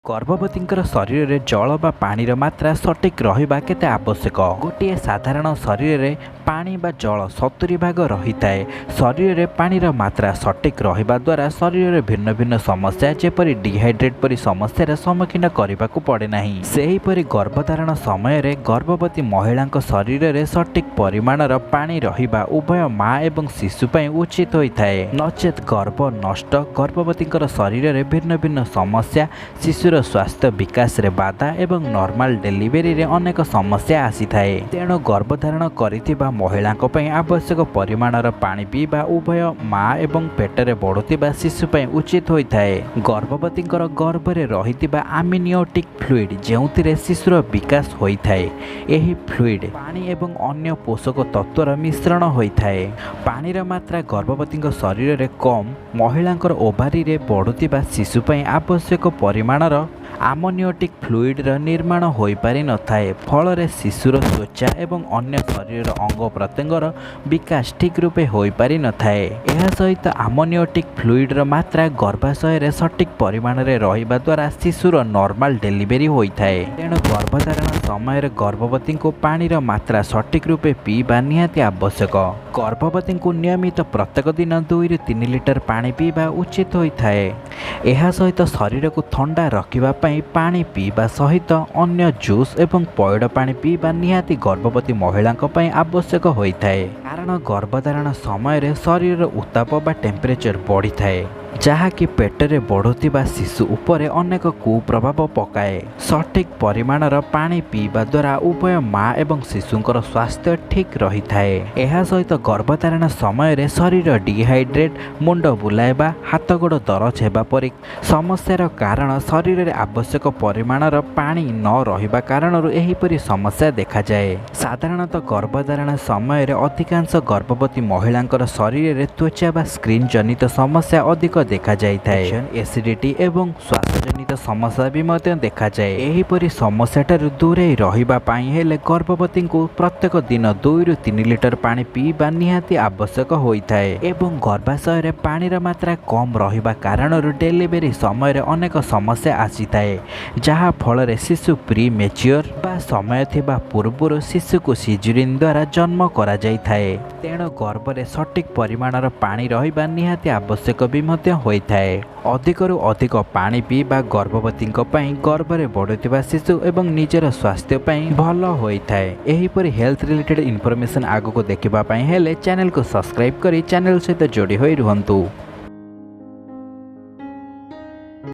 गर्भवतींकर शरीर में जल बा पानीर मात्रा सठिक रहिबा केते आवश्यक। गोटे साधारण शरीर में पानी बा जल 70 भाग रही थाए। शरीर में पानीर मात्रा सठिक रहिबा द्वारा शरीर में भिन्न भिन्न समस्या जेपरी डिहाइड्रेट परी समस्या सम्मुखीन करने को पड़े नहीं। सेहीपरि गर्भधारण समय रे गर्भवती महिला शरीर में सठिक परिमाणर पानी रहिबा उभय माँ एवं शिशु पई उचित होता है। नचेत गर्भ नष्ट गर्भवतींकर शरीर में भिन्न भिन्न समस्या शिशुर स्वास्थ्य विकास रे बाधा एवं नॉर्मल डेलीवरी रे अनेक समस्या आसी थाए। तेणु गर्भधारण करिथिबा महिलांक पई आवश्यक परिमाणर पानी पीबा उभय माँ एवं पेटरे बढ़ुथिबा शिशु पई उचित होइथाए। गर्भवतींकर गर्भरे रहिथिबा आमनियोटिक फ्लूइड जेउथिरे शिशुर विकास होइथाए। एही फ्लूइड पानी एवं अन्य पोषक तत्वर मिश्रण होइथाए। पानीर मात्रा गर्भवतींक शरीर रे कम महिलांकर ओभारी रे बढ़ुथिबा शिशु पई आवश्यक परिमाणर आमनियोटिक फ्लूइड निर्माण हो पारि न थाए। फल शिशुर त्वचा एवं अन्य शरीर अंग प्रत्यंगर विकास ठीक रूपे हो पारि न थाए। यह सहित आमनियोटिक फ्लूइड मात्रा गर्भाशय सठिक परिमाण रे रहिबा द्वारा शिशुर नॉर्मल डेलीवरी होइथाए। तेणु गर्भधारण समय गर्भवती को पानीर मात्रा सठिक रूपे पीबा निहाती आवश्यक। गर्भवती को नियमित प्रत्येक दिन 2 ରୁ 3 लिटर पानी पीबा उचित होइथाए। यह सहित शरीर को ठंडा रखिबा पानी पीबा सहित अन्य जूस एवं पयड़ पानी पीबा निहाती गर्भवती महिला आवश्यक होइथाए। कारण गर्भधारण समय शरीर उत्ताप बा टेम्परेचर बढ़ी थाए जहाँकि पेटरे बढ़ुथिबा शिशु उपरे अनेक कुप्रभाव पकाए। सठिक परिमाणर पानी पीबा द्वारा उभय माँ एवं शिशुंकर स्वास्थ्य ठीक रही थाए। यह सहित गर्भधारण समय शरीर डिहाइड्रेट मुंड बुलाइबा हाथ गोड़ दरज हेबा परि समस्यार कारण शरीर में आवश्यक परिमाणर पानी न रहिबा कारणरू एहिपरि समस्या देखा जाए। साधारणतः गर्भधारण समय अधिकांश गर्भवती महिलांकर शरीर में त्वचा बा स्क्रीन जनित समस्या अधिक देखा जाए। एसिडिटी एवं स्वास्थ्यजनित समस्या भी देखा जाए। एहिपरि समस्याठारु दूरे रहिबा पई हेले गर्भवती को प्रत्येक दिन 2 ରୁ 3 लिटर पानी पीबा निहाती आवश्यक होइथाए। एवं गर्भाशय रे पानीर मात्रा कम रहिबा कारणरू डेलीवरी समय अनेक समस्या आसी थाए जहाँ फल शिशु प्री मेच्योर बा समय थिबा पूर्व शिशु को सिजरिन द्वारा जन्म करा जाई थाए। तेणु गर्भरे सठिक परिमाणर पानी रहिबा निहाती आवश्यक भी होइथाए। अधिकरू अधिक पानी पीबा गर्भवती गर्भरे बढ़ुथिबा शिशु एवं निजर स्वास्थ्य पई भल होइथाए। एहिपरि हेल्थ रिलेटेड इनफॉरमेशन आगो को देखिबा पई हेले चैनल को सब्सक्राइब करी चैनल सहित जोड़ी होई रुहंतु।